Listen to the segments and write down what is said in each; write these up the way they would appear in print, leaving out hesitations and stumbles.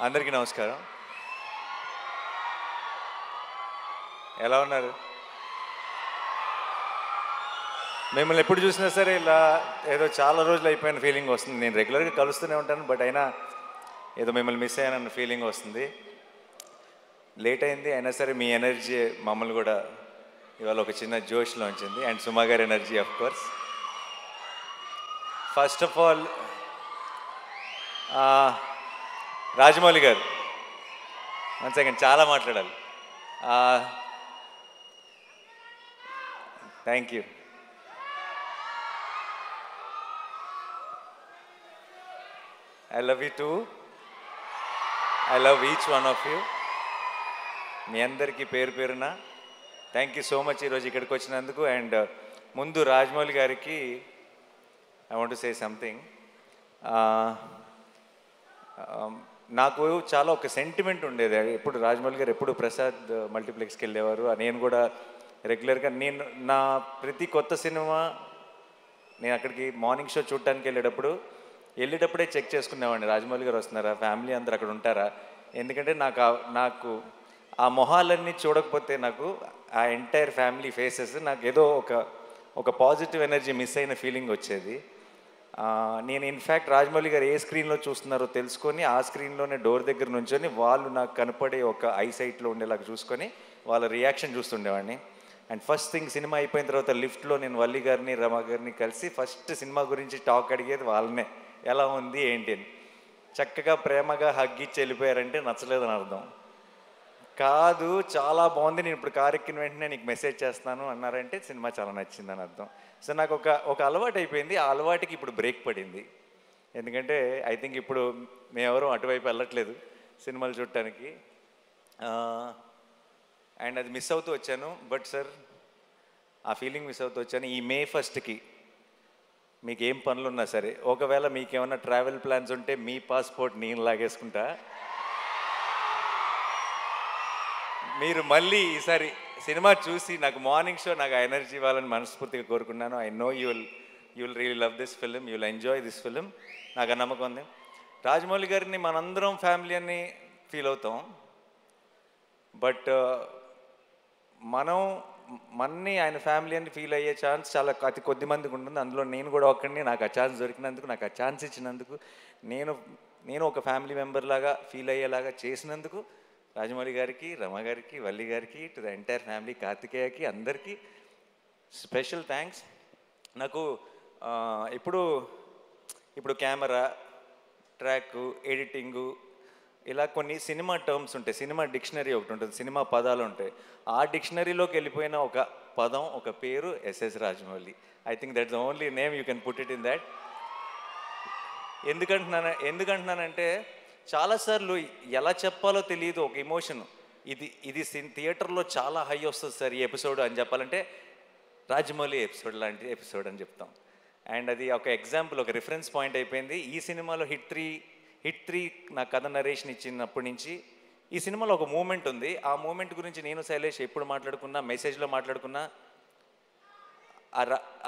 అందరికీ నమస్కారం. ఎలా ఉన్నారు? మిమ్మల్ని ఎప్పుడు చూసినా సరే ఇలా ఏదో చాలా రోజులు అయిపోయిన ఫీలింగ్ వస్తుంది. నేను రెగ్యులర్గా కలుస్తూనే ఉంటాను, బట్ అయినా ఏదో మిమ్మల్ని మిస్ అయ్యానన్న ఫీలింగ్ వస్తుంది. లేట్ అయింది అయినా సరే మీ ఎనర్జీ మమ్మల్ని కూడా ఇవాళ ఒక చిన్న జోష్లో ఉంచింది. అండ్ సుమా గారి energy of course. First of all Rajamouli గారు, వన్ సెకండ్, చాలా మాట్లాడాలి. Thank you. I love you too. I love each one of you. మీ అందరికీ పేరు పేరున థ్యాంక్ యూ సో మచ్ ఈరోజు ఇక్కడికి వచ్చినందుకు. అండ్ ముందు రాజమౌళి గారికి I want to say something. నాకు చాలా ఒక సెంటిమెంట్ ఉండేది. ఎప్పుడు రాజమౌళి గారు ఎప్పుడు ప్రసాద్ మల్టీప్లెక్స్కి వెళ్ళేవారు. నేను కూడా రెగ్యులర్గా నేను నా ప్రతి కొత్త సినిమా నేను అక్కడికి మార్నింగ్ షో చూడటానికి వెళ్ళేటప్పుడే చెక్ చేసుకునేవాడిని, రాజమౌళి గారు వస్తున్నారా, ఫ్యామిలీ అందరు అక్కడ ఉంటారా. ఎందుకంటే నాకు ఆ మొహాలన్నీ చూడకపోతే నాకు ఆ ఎంటైర్ ఫ్యామిలీ ఫేసెస్ నాకు ఏదో ఒక పాజిటివ్ ఎనర్జీ మిస్ అయిన ఫీలింగ్ వచ్చేది. నేను ఇన్ఫ్యాక్ట్ రాజమౌళి గారు ఏ స్క్రీన్లో చూస్తున్నారో తెలుసుకొని ఆ స్క్రీన్లోనే డోర్ దగ్గర నుంచొని వాళ్ళు నాకు కనపడే ఒక ఐసైట్లో ఉండేలాగా చూసుకొని వాళ్ళ రియాక్షన్ చూస్తుండేవాడిని. అండ్ ఫస్ట్ థింగ్ సినిమా అయిపోయిన తర్వాత లిఫ్ట్లో నేను వల్లి గారిని రమ గారిని కలిసి ఫస్ట్ సినిమా గురించి టాక్ అడిగేది వాళ్ళనే, ఎలా ఉంది ఏంటి అని. చక్కగా ప్రేమగా హగ్గిచ్చి వెళ్ళిపోయారంటే నచ్చలేదని అర్థం కాదు, చాలా బాగుంది, నేను ఇప్పుడు కారు ఎక్కిన వెంటనే నీకు మెసేజ్ చేస్తాను అన్నారంటే సినిమా చాలా నచ్చిందని అర్థం. సో నాకు ఒక అలవాటు అయిపోయింది. ఆ అలవాటుకి ఇప్పుడు బ్రేక్ పడింది. ఎందుకంటే ఐ థింక్ ఇప్పుడు మేమెవరూ అటువైపు వెళ్ళట్లేదు సినిమాలు చూడటానికి. అండ్ అది మిస్ అవుతూ వచ్చాను. బట్ సార్, ఆ ఫీలింగ్ మిస్ అవుతూ వచ్చాను. ఈ May 1st మీకు ఏం పనులు ఉన్నా సరే, ఒకవేళ మీకేమన్నా ట్రావెల్ ప్లాన్స్ ఉంటే మీ పాస్పోర్ట్ నేను లాగేసుకుంటా. మీరు మళ్ళీ ఈసారి సినిమా చూసి నాకు మార్నింగ్ షో నాకు ఆ ఎనర్జీ ఇవ్వాలని మనస్ఫూర్తిగా కోరుకున్నాను. I know you will really love this film, you will enjoy this film. నాకు ఆ నమ్మకం ఉంది. రాజమౌళి గారిని మనందరం ఫ్యామిలీ అని ఫీల్ అవుతాం, బట్ మన్ని ఆయన ఫ్యామిలీ అని ఫీల్ అయ్యే ఛాన్స్ చాలా అతి కొద్ది మందికి ఉంటుంది. అందులో నేను కూడా ఒక్కడిని. నాకు ఆ ఛాన్స్ దొరికినందుకు, నాకు ఆ ఛాన్స్ ఇచ్చినందుకు, నేను ఒక ఫ్యామిలీ మెంబర్ లాగా ఫీల్ అయ్యేలాగా చేసినందుకు రాజమౌళి గారికి, రమ గారికి, వల్లి గారికి, టు ద ఎంటైర్ ఫ్యామిలీ, కార్తికేయకి, అందరికీ స్పెషల్ థ్యాంక్స్. నాకు ఇప్పుడు కెమెరా, ట్రాక్, ఎడిటింగు, ఇలా కొన్ని సినిమా టర్మ్స్ ఉంటాయి. సినిమా డిక్షనరీ ఒకటి ఉంటుంది, సినిమా పదాలు ఉంటాయి. ఆ డిక్షనరీలోకి వెళ్ళిపోయిన ఒక పదం, ఒక పేరు SS Rajamouli. I think that's the only name you can put it in that. ఎందుకంటున్నానంటే చాలాసార్లు ఎలా చెప్పాలో తెలియదు ఒక ఎమోషన్. ఇది థియేటర్లో చాలా హై వస్తుంది సార్ ఈ ఎపిసోడ్ అని చెప్పాలంటే రాజమౌళి ఎపిసోడ్ లాంటి ఎపిసోడ్ అని చెప్తాం. అండ్ అది ఒక ఎగ్జాంపుల్, ఒక రిఫరెన్స్ పాయింట్ అయిపోయింది. ఈ సినిమాలో హిట్ త్రీ నా కథ నరేషన్ ఇచ్చినప్పటి నుంచి ఈ సినిమాలో ఒక మూమెంట్ ఉంది. ఆ మూమెంట్ గురించి నేను శైలేష్ ఎప్పుడు మాట్లాడుకున్నా, మెసేజ్లో మాట్లాడుకున్నా,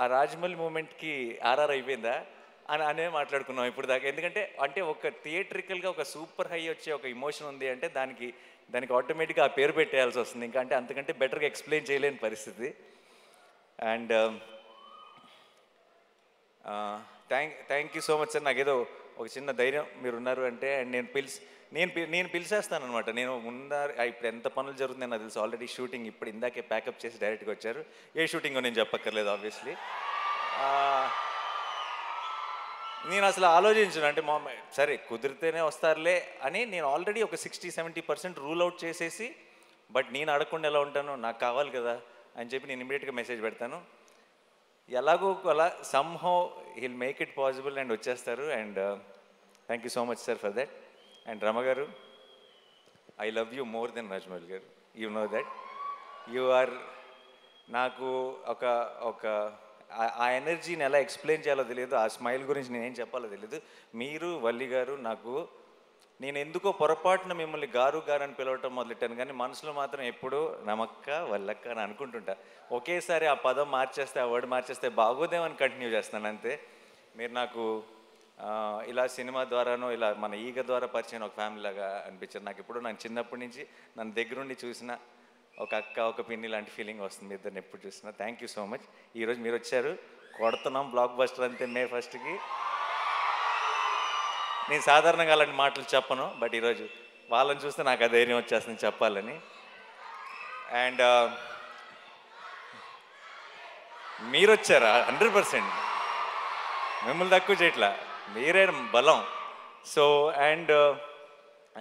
ఆ రాజమౌళి మూమెంట్కి ఆర్ఆర్ అయిపోయిందా అనే మాట్లాడుకున్నాం ఇప్పుడు దాకా. ఎందుకంటే ఒక థియేట్రికల్గా ఒక సూపర్ హై వచ్చే ఒక ఇమోషన్ ఉంది అంటే దానికి ఆటోమేటిక్గా ఆ పేరు పెట్టేయాల్సి వస్తుంది. ఇంకా అంతకంటే బెటర్గా ఎక్స్ప్లెయిన్ చేయలేని పరిస్థితి. And thank you so much sir. నాకేదో ఒక చిన్న ధైర్యం మీరున్నారు అంటే. అండ్ నేను పిలిచేస్తాను అనమాట. నేను ఇప్పుడు ఎంత పనులు జరుగుతున్నాయో నాకు తెలుసు. ఆల్రెడీ షూటింగ్ ఇప్పుడు ఇందాకే ప్యాకప్ చేసి డైరెక్ట్గా వచ్చారు. ఏ షూటింగో నేను చెప్పక్కర్లేదు ఆబ్వియస్లీ. నేను అసలు ఆలోచించను, అంటే సరే కుదిరితేనే వస్తారులే అని నేను ఆల్రెడీ ఒక 60-70% రూల్ అవుట్ చేసేసి, బట్ నేను అడగకుండా ఎలా ఉంటాను, నాకు కావాలి కదా అని చెప్పి నేను ఇమీడియట్గా మెసేజ్ పెడతాను. ఎలాగో అలా somehow he'll make it possible and వచ్చేస్తారు. And thank you so much sir for that. And Rama garu, I love you more than Rajamouli garu. You know that. You are నాకు ఒక ఆ ఎనర్జీని ఎలా ఎక్స్ప్లెయిన్ చేయాలో తెలియదు, ఆ స్మైల్ గురించి నేనేం చెప్పాలో తెలియదు. మీరు, వల్లి గారు, నేను ఎందుకో పొరపాటున మిమ్మల్ని గారు అని పిలవటం మొదలెట్టాను, కానీ మనసులో మాత్రం ఎప్పుడూ రమక్క, వల్లక్క అని అనుకుంటుంటా. ఒకేసారి ఆ పదం మార్చేస్తే, ఆ వర్డ్ మార్చేస్తే బాగోదేమని కంటిన్యూ చేస్తాను అంతే. మీరు నాకు ఇలా సినిమా ద్వారానో ఇలా మన ఈగ ద్వారా పరిచయం ఒక ఫ్యామిలీ లాగా అనిపించారు నాకు. ఇప్పుడు నాకు చిన్నప్పటి నుంచి నన్ను దగ్గరుండి చూసిన ఒక అక్క ఒక పిన్ని లాంటి ఫీలింగ్ వస్తుంది ఇద్దరిని ఎప్పుడు చూసినా. Thank you so much. ఈరోజు మీరు వచ్చారు, కొడుతున్నాం బ్లాక్ బస్టర్ అంతే మే 1కి. నేను సాధారణంగా అలాంటి మాటలు చెప్పను, బట్ ఈరోజు వాళ్ళని చూస్తే నాకు ఆ ధైర్యం వచ్చేస్తుంది చెప్పాలని. అండ్ మీరు వచ్చారా 100%, మిమ్మల్ని తక్కువ చేయట్లా, మీరే బలం. So and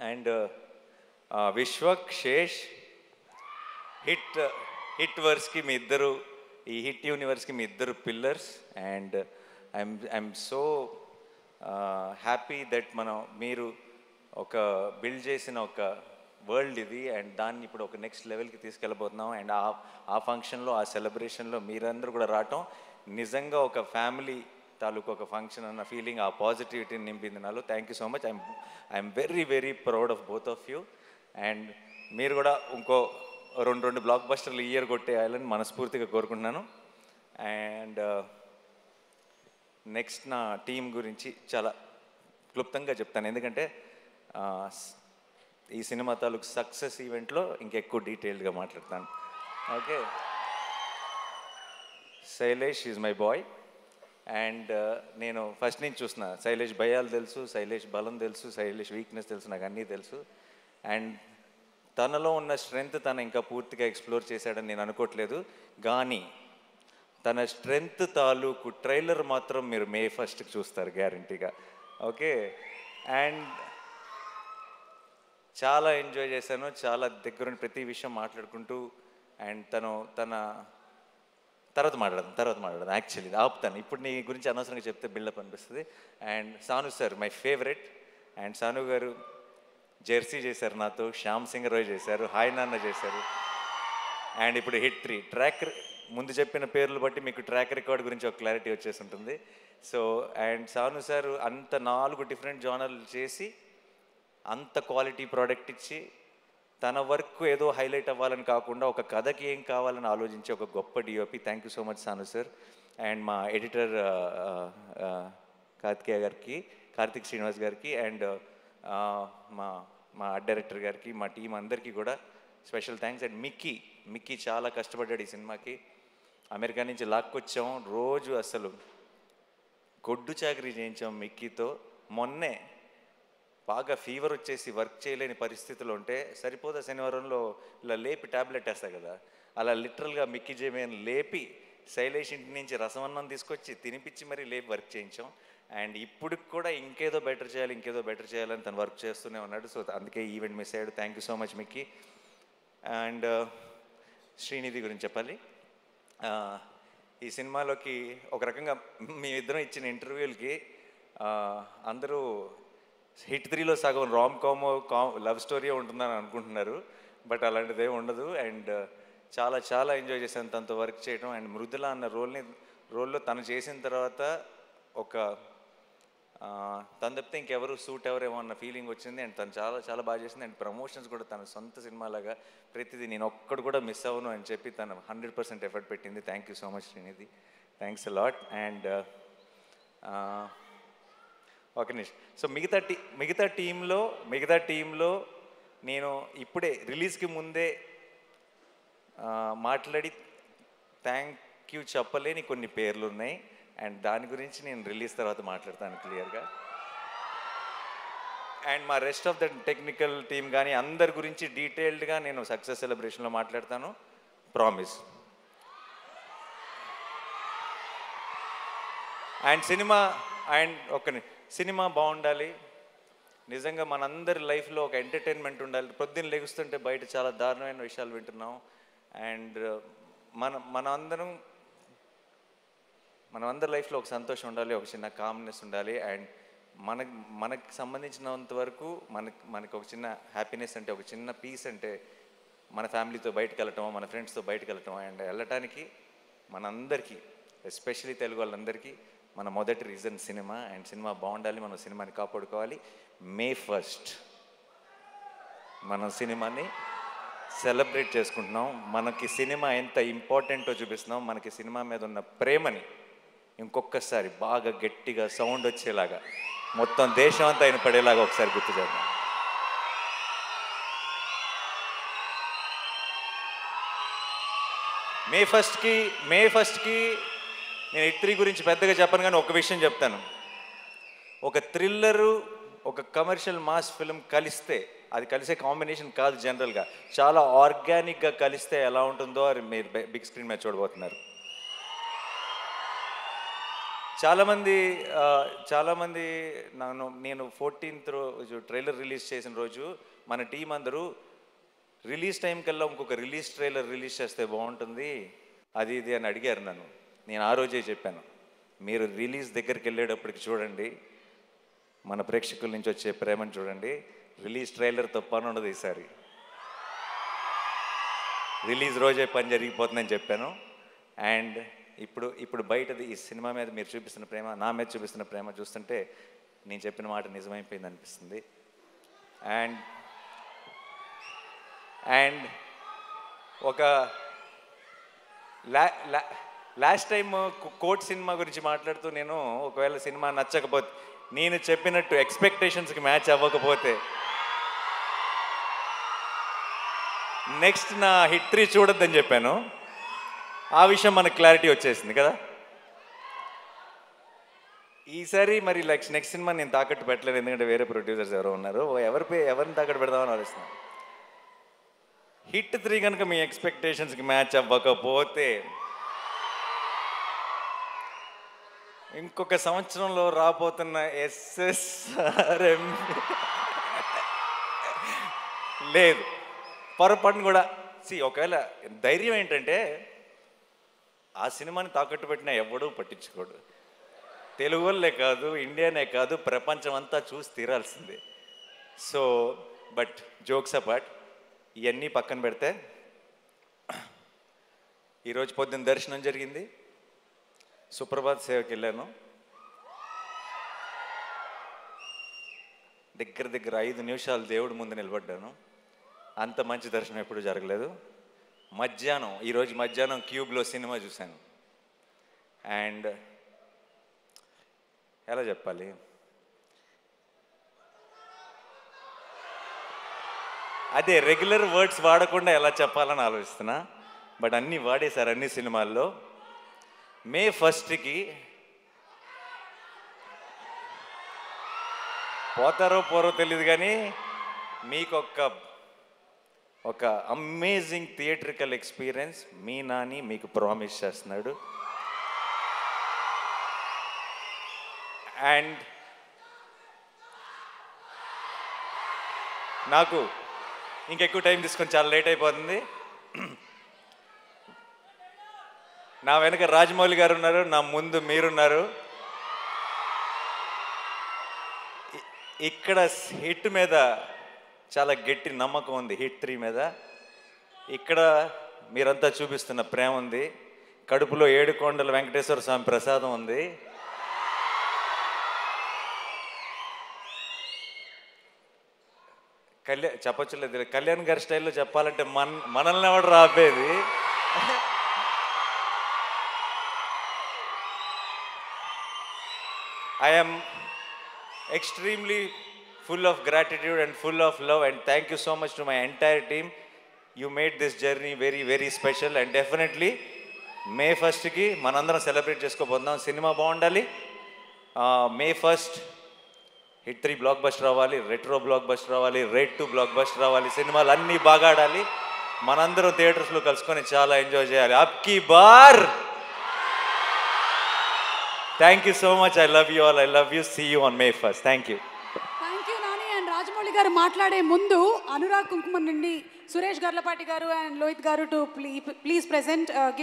and Vishwak, Sesh, hit వర్స్కి మీ ఇద్దరు, ఈ హిట్ యూనివర్స్కి మీ ఇద్దరు pillars. And I'm so happy that మీరు ఒక బిల్డ్ చేసిన ఒక వరల్డ్ ఇది, అండ్ దాన్ని ఇప్పుడు ఒక నెక్స్ట్ లెవెల్కి తీసుకెళ్ళబోతున్నాం. అండ్ ఆ ఫంక్షన్లో, ఆ సెలబ్రేషన్లో మీరందరూ కూడా రావటం నిజంగా ఒక ఫ్యామిలీ తాలూకు ఒక ఫంక్షన్ అన్న ఫీలింగ్, ఆ పాజిటివిటీని నింపింది నాలో. Thank you so much. I'm very very proud of both of you. And మీరు కూడా ఇంకో రెండు బ్లాక్ బస్టర్లు ఇయర్ కొట్టేయాలని మనస్ఫూర్తిగా కోరుకుంటున్నాను. అండ్ నెక్స్ట్ నా టీం గురించి చాలా క్లుప్తంగా చెప్తాను, ఎందుకంటే ఈ సినిమా తాలూకు సక్సెస్ ఈవెంట్లో ఇంకెక్కువ డీటెయిల్డ్గా మాట్లాడతాను. Okay, Shailesh is my boy. And నేను ఫస్ట్ నుంచి చూసిన శైలేష్ భయాలు తెలుసు, శైలేష్ బలం తెలుసు, శైలేష్ వీక్నెస్ తెలుసు, నాకు అన్నీ తెలుసు. అండ్ తనలో ఉన్న స్ట్రెంగ్త్ తను ఇంకా పూర్తిగా ఎక్స్ప్లోర్ చేశాడని నేను అనుకోవట్లేదు, కానీ తన స్ట్రెంగ్త్ తాలూకు ట్రైలర్ మాత్రం మీరు మే 1కి చూస్తారు గ్యారంటీగా. ఓకే, అండ్ చాలా ఎంజాయ్ చేశాను, చాలా దగ్గరుండి ప్రతి విషయం మాట్లాడుకుంటూ. అండ్ తన తర్వాత మాట్లాడదాం యాక్చువల్లీ ఆపుతాను, ఇప్పుడు నీ గురించి అనవసరంగా చెప్తే బిల్డప్ అనిపిస్తుంది. And Sanu sir my favourite. And Sanu garu Jersey చేశారు నాతో, శ్యామ్ సింగ్ రాయ్ చేశారు, హాయ్ నాన్న చేశారు. అండ్ ఇప్పుడు హిట్ 3 ట్రాక్, ముందు చెప్పిన పేర్లు బట్టి మీకు ట్రాక్ రికార్డ్ గురించి ఒక క్లారిటీ వచ్చేసి ఉంటుంది. సో అండ్ సాను సార్ అంత 4 డిఫరెంట్ జానర్లు చేసి అంత క్వాలిటీ ప్రోడక్ట్ ఇచ్చి తన వర్క్ ఏదో హైలైట్ అవ్వాలని కాకుండా ఒక కథకి ఏం కావాలని ఆలోచించే ఒక గొప్ప DOP. Thank you so much Sanu sir. And మా ఎడిటర్ కార్తిక్ శ్రీనివాస్ గారికి, అండ్ మా ఆర్ట్ డైరెక్టర్ గారికి, మా టీం అందరికీ కూడా స్పెషల్ థ్యాంక్స్. అండ్ మిక్కీ చాలా కష్టపడ్డాడు ఈ సినిమాకి. అమెరికా నుంచి లాక్కొచ్చాం, రోజు అసలు గొడ్డు చాకరీ చేయించాం మిక్కీతో. మొన్నే బాగా ఫీవర్ వచ్చేసి వర్క్ చేయలేని పరిస్థితులు ఉంటే సరిపోదా శనివారంలో ఇలా లేపి ట్యాబ్లెట్ వేస్తా కదా, అలా లిటరల్గా మిక్కీ జేమేని లేపి శైలేష్ ఇంటి నుంచి రసమన్నం తీసుకొచ్చి తినిపించి మరీ లేపి వర్క్ చేయించాం. అండ్ ఇప్పుడు కూడా ఇంకేదో బెటర్ చేయాలని తను వర్క్ చేస్తూనే ఉన్నాడు. సో అందుకే ఈవెంట్ మిస్ అయ్యాడు. Thank you so much Mickey. And Srinidhi గురించి చెప్పాలి. ఈ సినిమాలోకి ఒక రకంగా మేమిద్దరం ఇచ్చిన ఇంటర్వ్యూలకి అందరూ హిట్ 3లో సగం రామ్ కామ్ లవ్ స్టోరీ ఉంటుందని అనుకుంటున్నారు, బట్ అలాంటిదే ఉండదు. అండ్ చాలా ఎంజాయ్ చేశాను తనతో వర్క్ చేయడం. అండ్ మృదుల అన్న రోల్లో తను చేసిన తర్వాత ఒక తను తప్పితే ఇంకెవరు సూట్ ఎవరేమో అన్న ఫీలింగ్ వచ్చింది. అండ్ తను చాలా బాగా చేసింది. అండ్ ప్రమోషన్స్ కూడా తన సొంత సినిమాలాగా ప్రతిదీ నేను ఒక్కడు కూడా మిస్ అవ్వను అని చెప్పి తను 100% ఎఫర్ట్ పెట్టింది. Thank you so much Srinidhi, thanks a lot. And ఒక నిమిషం. సో మిగతా టీంలో నేను ఇప్పుడే రిలీజ్కి ముందే మాట్లాడి థ్యాంక్ యూ చెప్పలేని కొన్ని పేర్లు ఉన్నాయి. అండ్ దాని గురించి నేను రిలీజ్ తర్వాత మాట్లాడతాను క్లియర్గా. అండ్ మా rest of the technical team కానీ అందరి గురించి డీటెయిల్డ్గా నేను సక్సెస్ సెలబ్రేషన్లో మాట్లాడతాను, ప్రామిస్. అండ్ సినిమా బాగుండాలి, నిజంగా మనందరి లైఫ్లో ఒక ఎంటర్టైన్మెంట్ ఉండాలి. పొద్దున్న లెగుస్తుంటే బయట చాలా దారుణమైన విషయాలు వింటున్నాం. అండ్ మనందరి లైఫ్లో ఒక సంతోషం ఉండాలి, ఒక చిన్న కామ్నెస్ ఉండాలి. అండ్ మనకి సంబంధించినంత వరకు మనకి ఒక చిన్న హ్యాపీనెస్ అంటే, ఒక చిన్న పీస్ అంటే మన ఫ్యామిలీతో బయటకు వెళ్ళటం, మన ఫ్రెండ్స్తో బయటకు వెళ్ళటం. అండ్ వెళ్ళటానికి మనందరికీ, ఎస్పెషలీ తెలుగు వాళ్ళందరికీ మన మొదటి రీజన్ సినిమా. అండ్ సినిమా బాగుండాలి, మనం సినిమాని కాపాడుకోవాలి. మే 1 మనం సినిమాని సెలబ్రేట్ చేసుకుంటున్నాం. మనకి సినిమా ఎంత ఇంపార్టెంటో చూపిస్తున్నాం, మనకి సినిమా మీద ఉన్న ప్రేమని ఇంకొకసారి బాగా గట్టిగా సౌండ్ వచ్చేలాగా మొత్తం దేశం అంతా ఆయన పడేలాగా ఒకసారి గుర్తు చేద్దాం. మే ఫస్ట్కి నేను హిట్ 3 గురించి పెద్దగా చెప్పను, కానీ ఒక విషయం చెప్తాను. ఒక థ్రిల్లరు, ఒక కమర్షియల్ మాస్ ఫిల్మ్ కలిస్తే, అది కలిసే కాంబినేషన్ కాదు జనరల్గా, చాలా ఆర్గానిక్గా కలిస్తే ఎలా ఉంటుందో అది మీరు బిగ్ స్క్రీన్ మీద చూడబోతున్నారు. చాలామంది నేను 14th రోజు ట్రైలర్ రిలీజ్ చేసిన రోజు మన టీం అందరూ రిలీజ్ టైం కల్లా ఇంకొక ట్రైలర్ రిలీజ్ చేస్తే బాగుంటుంది అది ఇది అని అడిగారు నన్ను. నేను ఆ రోజే చెప్పాను, మీరు రిలీజ్ దగ్గరికి వెళ్ళేటప్పటికి చూడండి, మన ప్రేక్షకుల నుంచి వచ్చే ప్రేమను చూడండి, రిలీజ్ ట్రైలర్తో పని ఉండదు ఈసారి, రిలీజ్ రోజే పని జరిగిపోతుందని చెప్పాను. అండ్ ఇప్పుడు బయటది ఈ సినిమా మీద మీరు చూపిస్తున్న ప్రేమ, నా మీద చూపిస్తున్న ప్రేమ చూస్తుంటే నేను చెప్పిన మాట నిజమైపోయింది అనిపిస్తుంది. అండ్ ఒక లాస్ట్ టైం కోర్ట్ సినిమా గురించి మాట్లాడుతూ నేను ఒకవేళ సినిమా నచ్చకపోతే, నేను చెప్పినట్టు ఎక్స్పెక్టేషన్స్కి మ్యాచ్ అవ్వకపోతే నెక్స్ట్ నా హిట్ 3 చూడొద్దని చెప్పాను. ఆ విషయం మనకు క్లారిటీ వచ్చేసింది కదా. ఈసారి మరి నెక్స్ట్ సినిమా నేను తాకట్టు పెట్టలేదు, ఎందుకంటే వేరే ప్రొడ్యూసర్స్ ఎవరో ఉన్నారు, ఎవరిని తాకట్టు పెడదామని ఆలోచిస్తున్నాను. హిట్ 3 కనుక మీ ఎక్స్పెక్టేషన్స్కి మ్యాచ్ అవ్వకపోతే ఇంకొక సంవత్సరంలో రాబోతున్న SSRM లేదు, పొరపాటును కూడా. ఒకవేళ ధైర్యం ఏంటంటే ఆ సినిమాని తాకట్టు పెట్టినా ఎవడూ పట్టించుకోడు, తెలుగు వాళ్ళే కాదు, ఇండియానే కాదు, ప్రపంచం అంతా చూసి తీరాల్సిందే. సో బట్ జోక్స్ అపార్ట్, ఇవన్నీ పక్కన పెడితే ఈరోజు పొద్దున్న దర్శనం జరిగింది, సుప్రభాత్ సేవకి వెళ్ళాను, దగ్గర 5 నిమిషాలు దేవుడి ముందు నిలబడ్డాను. అంత మంచి దర్శనం ఎప్పుడు జరగలేదు. ఈరోజు మధ్యాహ్నం క్యూబ్లో సినిమా చూశాను. అండ్ ఎలా చెప్పాలి, అదే రెగ్యులర్ వర్డ్స్ వాడకుండా ఎలా చెప్పాలని ఆలోచిస్తున్నా, బట్ అన్నీ వాడేశారు అన్ని సినిమాల్లో. మే 1కి పోతారో పోరో తెలియదు, కానీ మీకు ఒక అమేజింగ్ థియేట్రికల్ ఎక్స్పీరియన్స్ మీ నాని మీకు ప్రామిస్ చేస్తున్నాడు. అండ్ నాకు ఇంకెక్కువ టైం తీసుకొని చాలా లేట్ అయిపోతుంది. నా వెనక రాజమౌళి గారు ఉన్నారు, నా ముందు మీరున్నారు. ఇక్కడ హిట్ మీద చాలా గట్టి నమ్మకం ఉంది, హిట్ 3 మీద. ఇక్కడ మీరంతా చూపిస్తున్న ప్రేమ ఉంది, కడుపులో 7 కొండల వెంకటేశ్వర స్వామి ప్రసాదం ఉంది. చెప్పొచ్చులేదు, కళ్యాణ్ గారి స్టైల్లో చెప్పాలంటే మనల్ని ఎవడు రాబేది. I am extremely full of gratitude and full of love, and thank you so much to my entire team. You made this journey very, very special, and definitely May 1కి మనందరం సెలబ్రేట్ చేసుకోబోతున్నాం. సినిమా బాగుండాలి. May 1st hit 3 block buster రావాలి, retro block buster రావాలి, rate 2 block buster రావాలి, సినిమాలు అన్నీ బాగా ఆడాలి, మనందరం థియేటర్స్లో కలుసుకొని చాలా ఎంజాయ్ చేయాలి. అబ్కి బార్. Thank you so much. I love you all. I love you. See you on May 1st. Thank you. Thank you Nani. And Rajamouli garu మాట్లాడే ముందు అనురాగ్ కుంకుమ నుండి సురేష్ గర్లపాటి గారు అండ్ లోహిత్ గారు టు ప్లీజ్ ప్రెజెంట్